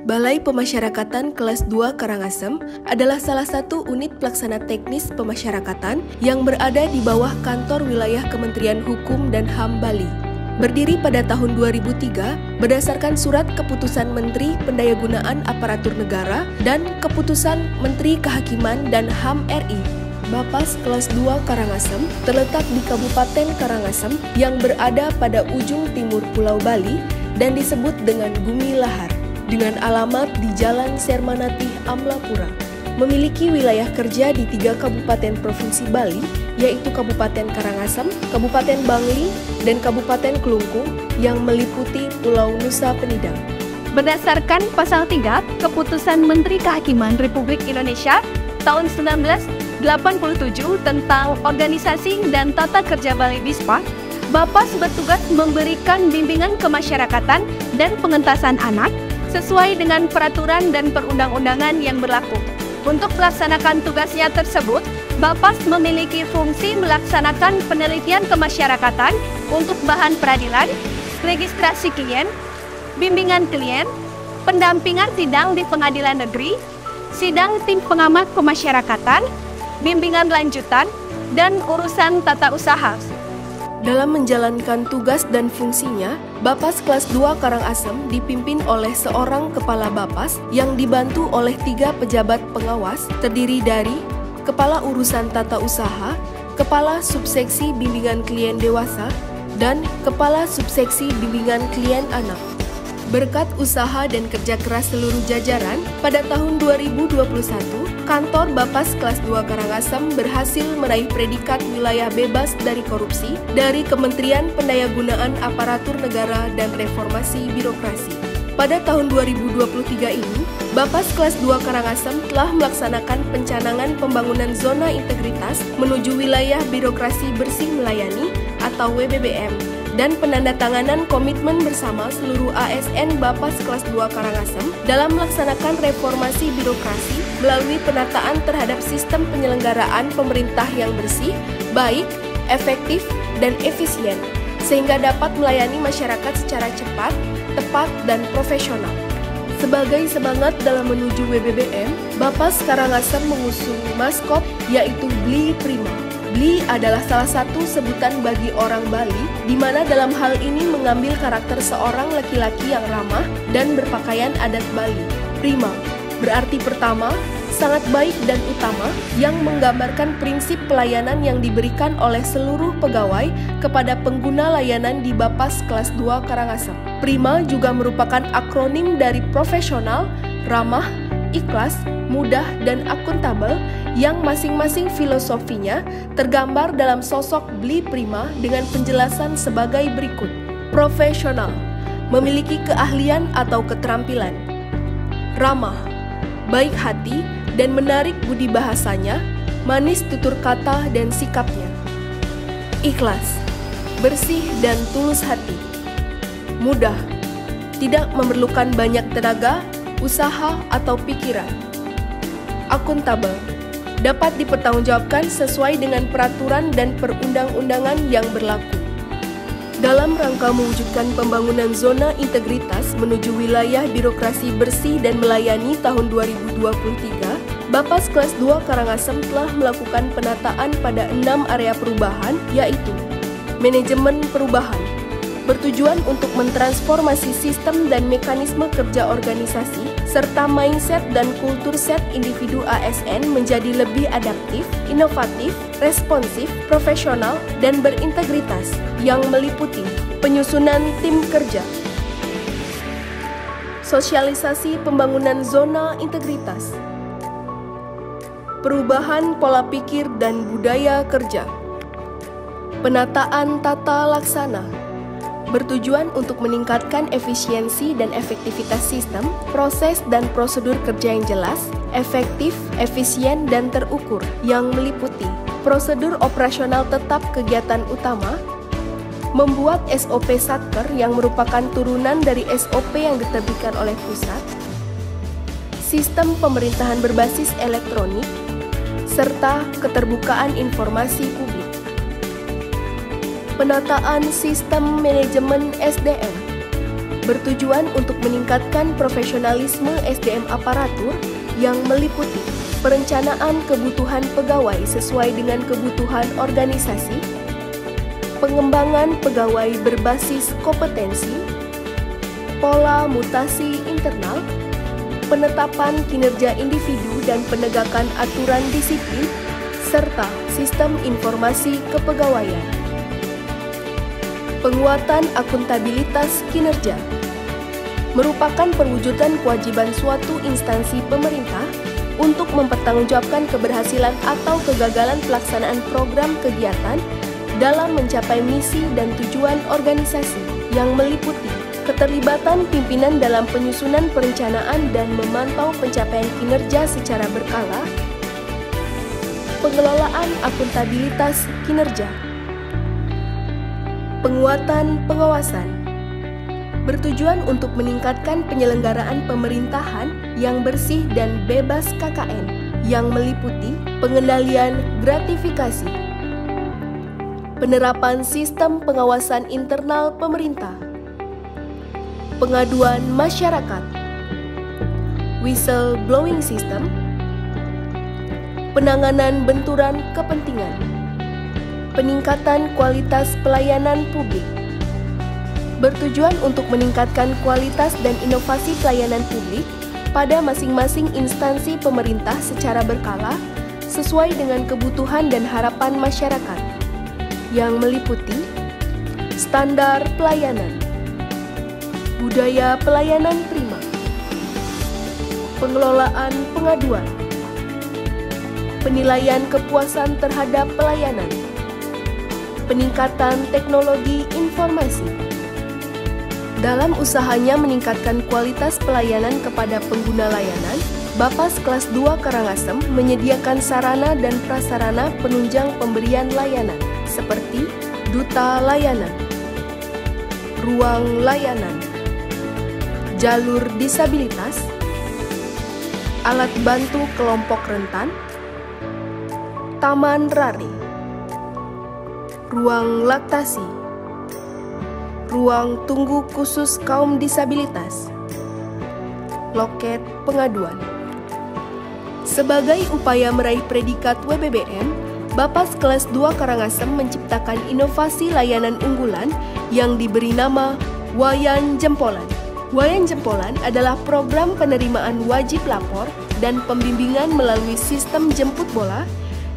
Balai Pemasyarakatan Kelas 2 Karangasem adalah salah satu unit pelaksana teknis pemasyarakatan yang berada di bawah kantor wilayah Kementerian Hukum dan HAM Bali. Berdiri pada tahun 2003 berdasarkan surat keputusan Menteri Pendayagunaan Aparatur Negara dan keputusan Menteri Kehakiman dan HAM RI. Bapas Kelas 2 Karangasem terletak di Kabupaten Karangasem yang berada pada ujung timur Pulau Bali dan disebut dengan Bumi Lahar, dengan alamat di Jalan Sermanatih Amlapura. Memiliki wilayah kerja di 3 kabupaten provinsi Bali, yaitu Kabupaten Karangasem, Kabupaten Bangli, dan Kabupaten Kelungkung yang meliputi Pulau Nusa Penida. Berdasarkan Pasal 3 Keputusan Menteri Kehakiman Republik Indonesia tahun 1987 tentang Organisasi dan Tata Kerja Bali Bispa, Bapas bertugas memberikan bimbingan kemasyarakatan dan pengentasan anak sesuai dengan peraturan dan perundang-undangan yang berlaku. Untuk melaksanakan tugasnya tersebut, Bapas memiliki fungsi melaksanakan penelitian kemasyarakatan untuk bahan peradilan, registrasi klien, bimbingan klien, pendampingan sidang di pengadilan negeri, sidang tim pengamat pemasyarakatan, bimbingan lanjutan, dan urusan tata usaha. Dalam menjalankan tugas dan fungsinya, Bapas Kelas 2 Karangasem dipimpin oleh seorang Kepala Bapas yang dibantu oleh 3 pejabat pengawas terdiri dari Kepala Urusan Tata Usaha, Kepala Subseksi Bimbingan Klien Dewasa, dan Kepala Subseksi Bimbingan Klien Anak. Berkat usaha dan kerja keras seluruh jajaran, pada tahun 2021, kantor Bapas Kelas 2 Karangasem berhasil meraih predikat wilayah bebas dari korupsi dari Kementerian Pendayagunaan Aparatur Negara dan Reformasi Birokrasi. Pada tahun 2023 ini, Bapas Kelas 2 Karangasem telah melaksanakan pencanangan pembangunan zona integritas menuju wilayah birokrasi bersih melayani atau WBBM, dan penandatanganan komitmen bersama seluruh ASN Bapas Kelas 2 Karangasem dalam melaksanakan reformasi birokrasi melalui penataan terhadap sistem penyelenggaraan pemerintah yang bersih, baik, efektif, dan efisien, sehingga dapat melayani masyarakat secara cepat, tepat, dan profesional. Sebagai semangat dalam menuju WBBM, Bapas Karangasem mengusung maskot yaitu Bli Prima. Bli adalah salah satu sebutan bagi orang Bali, di mana dalam hal ini mengambil karakter seorang laki-laki yang ramah dan berpakaian adat Bali. Prima berarti pertama, sangat baik dan utama, yang menggambarkan prinsip pelayanan yang diberikan oleh seluruh pegawai kepada pengguna layanan di Bapas Kelas 2 Karangasem. Prima juga merupakan akronim dari profesional, ramah, ikhlas, mudah, dan akuntabel yang masing-masing filosofinya tergambar dalam sosok Bli Prima dengan penjelasan sebagai berikut. Profesional, memiliki keahlian atau keterampilan. Ramah, baik hati dan menarik budi bahasanya, manis tutur kata dan sikapnya. Ikhlas, bersih dan tulus hati. Mudah, tidak memerlukan banyak tenaga, usaha, atau pikiran. Akuntabel, dapat dipertanggungjawabkan sesuai dengan peraturan dan perundang-undangan yang berlaku. Dalam rangka mewujudkan pembangunan zona integritas menuju wilayah birokrasi bersih dan melayani tahun 2023, Bapas Kelas 2 Karangasem telah melakukan penataan pada 6 area perubahan, yaitu manajemen perubahan, bertujuan untuk mentransformasi sistem dan mekanisme kerja organisasi, serta mindset dan kultur set individu ASN menjadi lebih adaptif, inovatif, responsif, profesional, dan berintegritas, yang meliputi penyusunan tim kerja, sosialisasi pembangunan zona integritas, perubahan pola pikir dan budaya kerja, penataan tata laksana, bertujuan untuk meningkatkan efisiensi dan efektivitas sistem, proses dan prosedur kerja yang jelas, efektif, efisien, dan terukur, yang meliputi prosedur operasional tetap kegiatan utama, membuat SOP Satker yang merupakan turunan dari SOP yang diterbitkan oleh pusat, sistem pemerintahan berbasis elektronik, serta keterbukaan informasi publik. Penataan sistem manajemen SDM, bertujuan untuk meningkatkan profesionalisme SDM aparatur yang meliputi perencanaan kebutuhan pegawai sesuai dengan kebutuhan organisasi, pengembangan pegawai berbasis kompetensi, pola mutasi internal, penetapan kinerja individu dan penegakan aturan disiplin, serta sistem informasi kepegawaian. Penguatan akuntabilitas kinerja merupakan perwujudan kewajiban suatu instansi pemerintah untuk mempertanggungjawabkan keberhasilan atau kegagalan pelaksanaan program kegiatan dalam mencapai misi dan tujuan organisasi yang meliputi keterlibatan pimpinan dalam penyusunan perencanaan dan memantau pencapaian kinerja secara berkala, pengelolaan akuntabilitas kinerja, penguatan pengawasan, bertujuan untuk meningkatkan penyelenggaraan pemerintahan yang bersih dan bebas KKN, yang meliputi pengendalian gratifikasi, penerapan sistem pengawasan internal pemerintah, pengaduan masyarakat, whistleblowing system, penanganan benturan kepentingan, peningkatan kualitas pelayanan publik, bertujuan untuk meningkatkan kualitas dan inovasi pelayanan publik pada masing-masing instansi pemerintah secara berkala sesuai dengan kebutuhan dan harapan masyarakat, yang meliputi standar pelayanan, budaya pelayanan prima, pengelolaan pengaduan, penilaian kepuasan terhadap pelayanan, peningkatan teknologi informasi. Dalam usahanya meningkatkan kualitas pelayanan kepada pengguna layanan, Bapas Kelas 2 Karangasem menyediakan sarana dan prasarana penunjang pemberian layanan seperti duta layanan, ruang layanan, jalur disabilitas, alat bantu kelompok rentan, taman rari, ruang laktasi, ruang tunggu khusus kaum disabilitas, loket pengaduan. Sebagai upaya meraih predikat WBBM, Bapas Kelas 2 Karangasem menciptakan inovasi layanan unggulan yang diberi nama Wayan Jempolan. Wayan Jempolan adalah program penerimaan wajib lapor dan pembimbingan melalui sistem jemput bola,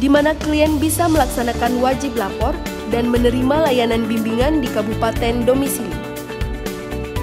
di mana klien bisa melaksanakan wajib lapor dan menerima layanan bimbingan di kabupaten domisili.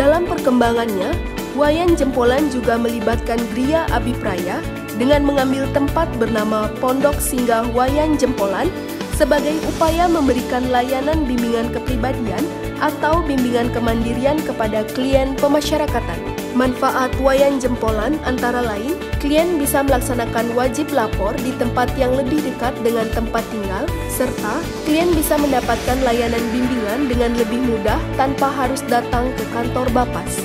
Dalam perkembangannya, Wayan Jempolan juga melibatkan Gria Abipraya dengan mengambil tempat bernama Pondok Singgah Wayan Jempolan sebagai upaya memberikan layanan bimbingan kepribadian atau bimbingan kemandirian kepada klien pemasyarakatan. Manfaat Wayan Jempolan antara lain, klien bisa melaksanakan wajib lapor di tempat yang lebih dekat dengan tempat tinggal, serta klien bisa mendapatkan layanan bimbingan dengan lebih mudah tanpa harus datang ke kantor Bapas.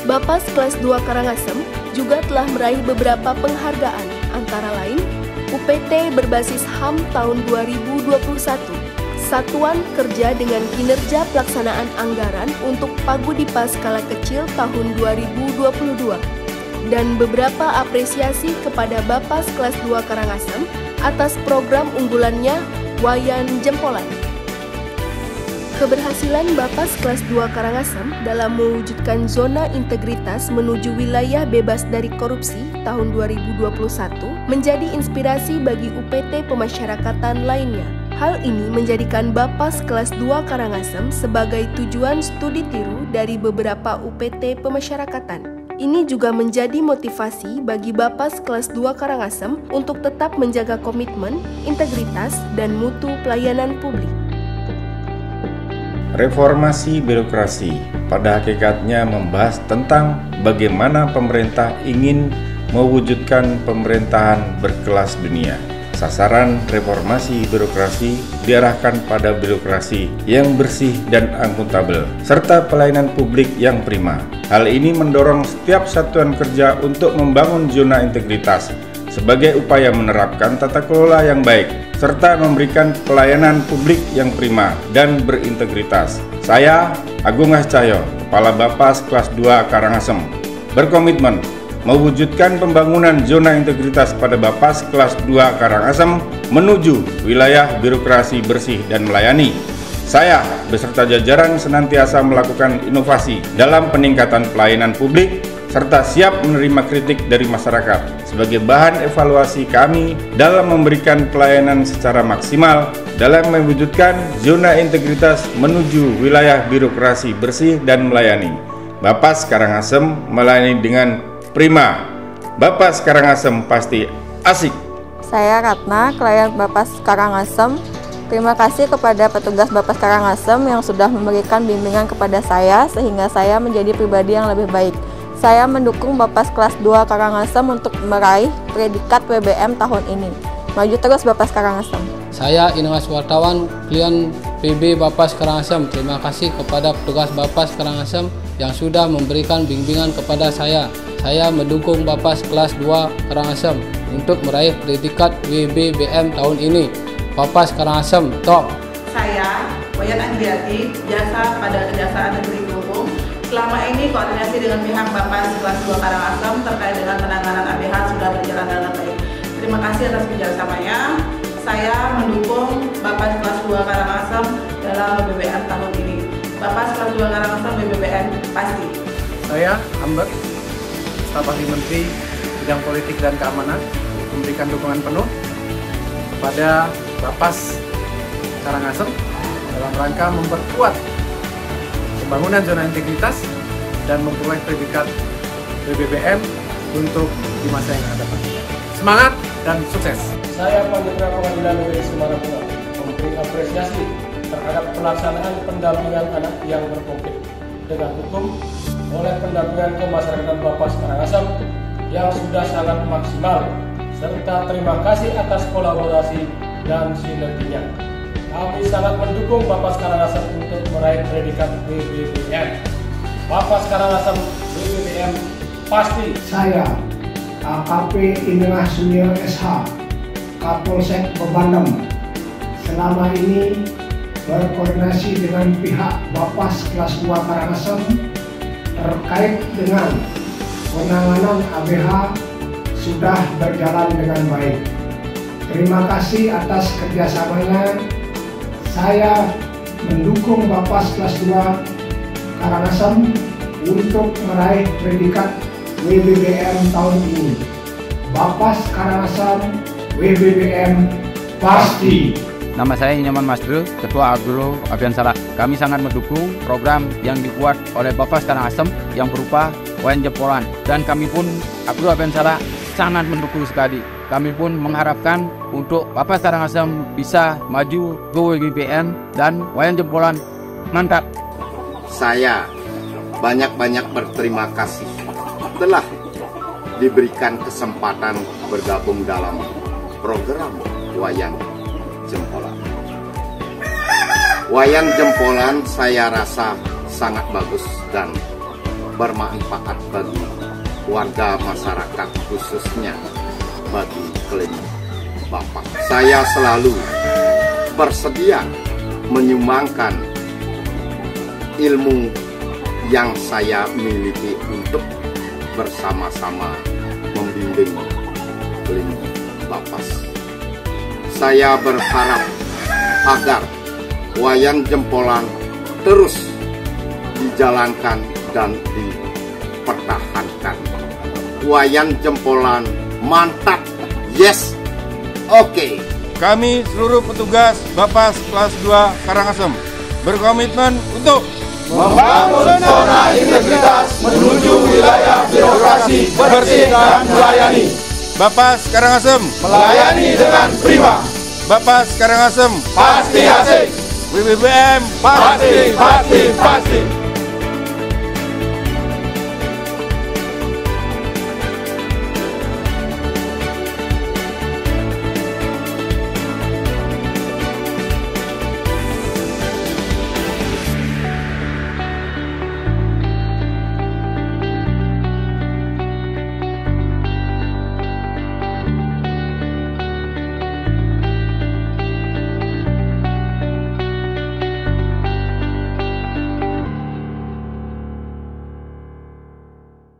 Bapas Kelas 2 Karangasem juga telah meraih beberapa penghargaan, antara lain UPT berbasis HAM tahun 2021, Satuan Kerja dengan Kinerja Pelaksanaan Anggaran untuk Pagudipa Skala Kecil tahun 2022, dan beberapa apresiasi kepada Bapas Kelas 2 Karangasem atas program unggulannya Wayan Jempolan. Keberhasilan Bapas Kelas 2 Karangasem dalam mewujudkan zona integritas menuju wilayah bebas dari korupsi tahun 2021 menjadi inspirasi bagi UPT pemasyarakatan lainnya. Hal ini menjadikan Bapas Kelas 2 Karangasem sebagai tujuan studi tiru dari beberapa UPT pemasyarakatan. Ini juga menjadi motivasi bagi Bapas Kelas 2 Karangasem untuk tetap menjaga komitmen, integritas, dan mutu pelayanan publik. Reformasi birokrasi pada hakikatnya membahas tentang bagaimana pemerintah ingin mewujudkan pemerintahan berkelas dunia. Sasaran reformasi birokrasi diarahkan pada birokrasi yang bersih dan akuntabel, serta pelayanan publik yang prima. Hal ini mendorong setiap satuan kerja untuk membangun zona integritas sebagai upaya menerapkan tata kelola yang baik, serta memberikan pelayanan publik yang prima dan berintegritas. Saya, Agung Cahyo, Kepala Bapas Kelas 2 Karangasem, berkomitmen mewujudkan pembangunan zona integritas pada Bapas Kelas 2 Karangasem menuju wilayah birokrasi bersih dan melayani. Saya beserta jajaran senantiasa melakukan inovasi dalam peningkatan pelayanan publik serta siap menerima kritik dari masyarakat sebagai bahan evaluasi kami dalam memberikan pelayanan secara maksimal dalam mewujudkan zona integritas menuju wilayah birokrasi bersih dan melayani. Bapas Karangasem melayani dengan prima. Bapas Karangasem pasti asik. Saya Ratna, klien Bapas Karangasem. Terima kasih kepada petugas Bapas Karangasem yang sudah memberikan bimbingan kepada saya sehingga saya menjadi pribadi yang lebih baik. Saya mendukung Bapas Kelas 2 Karangasem untuk meraih predikat WBM tahun ini. Maju terus Bapas Karangasem. Saya Inas Wartawan, klien PB Bapas Karangasem. Terima kasih kepada petugas Bapas Karangasem yang sudah memberikan bimbingan kepada saya. Saya mendukung Bapas Kelas 2 Karangasem untuk meraih predikat WBBM tahun ini. Bapas Karangasem top. Saya Wayan Andriati, jasa pada Kejaksaan Negeri Kelungkung. Selama ini koordinasi dengan pihak Bapas Kelas 2 Karangasem terkait dengan penanganan ABH sudah berjalan dengan baik. Terima kasih atas kerjasamanya. Saya mendukung Bapas Kelas 2 Karangasem dalam BBBM tahun ini. Bapas Kelas 2 Karangasem BBBM pasti. Saya Amber, staf ahli Menteri Bidang Politik dan Keamanan, memberikan dukungan penuh pada Bapas Karangasem dalam rangka memperkuat pembangunan zona integritas dan memperoleh predikat BBBM untuk di masa yang akan datang. Semangat dan sukses. Saya Panitera Pengadilan Negeri Semarang memberi apresiasi terhadap pelaksanaan pendampingan anak yang berkonflik dengan hukum oleh pendampingan kemasyarakatan Bapas Karangasem yang sudah sangat maksimal, serta terima kasih atas kolaborasi dan sinerginya. Kami sangat mendukung Bapas Karangasem untuk meraih predikat BBBM. Bapas Karangasem BBBM pasti. Saya AKP Inengah Sunior SH, Kapolsek Bebandem, selama ini berkoordinasi dengan pihak Bapas Kelas 2 Karangasem terkait dengan penanganan ABH sudah berjalan dengan baik. Terima kasih atas kerjasamanya. Saya mendukung Bapas Kelas 2 Karangasem untuk meraih predikat WBBM tahun ini. Bapas Karangasem WBBM pasti. Nama saya Nyaman Masrul, Ketua Agro Abiansara. Kami sangat mendukung program yang dibuat oleh Bapas Karangasem yang berupa wayan jempolan, dan kami pun Agro Abiansara sangat mendukung sekali. Kami pun mengharapkan untuk Bapas Karangasem bisa maju ke WBBM dan wayan jempolan mantap. Saya banyak-banyak berterima kasih telah diberikan kesempatan bergabung dalam program wayan jempolan. Wayan jempolan saya rasa sangat bagus dan bermanfaat bagi warga masyarakat, khususnya bagi klien Bapak. Saya selalu bersedia menyumbangkan ilmu yang saya miliki untuk bersama-sama membimbing klien Bapas. Saya berharap agar wayan jempolan terus dijalankan dan dipertahankan. Wayan jempolan mantap, yes, oke. Kami seluruh petugas Bapas Kelas 2 Karangasem berkomitmen untuk membangun zona integritas menuju wilayah birokrasi bersih dan melayani. Bapas Karangasem melayani dengan prima. Bapas Karangasem pasti asik. WBBM pasti.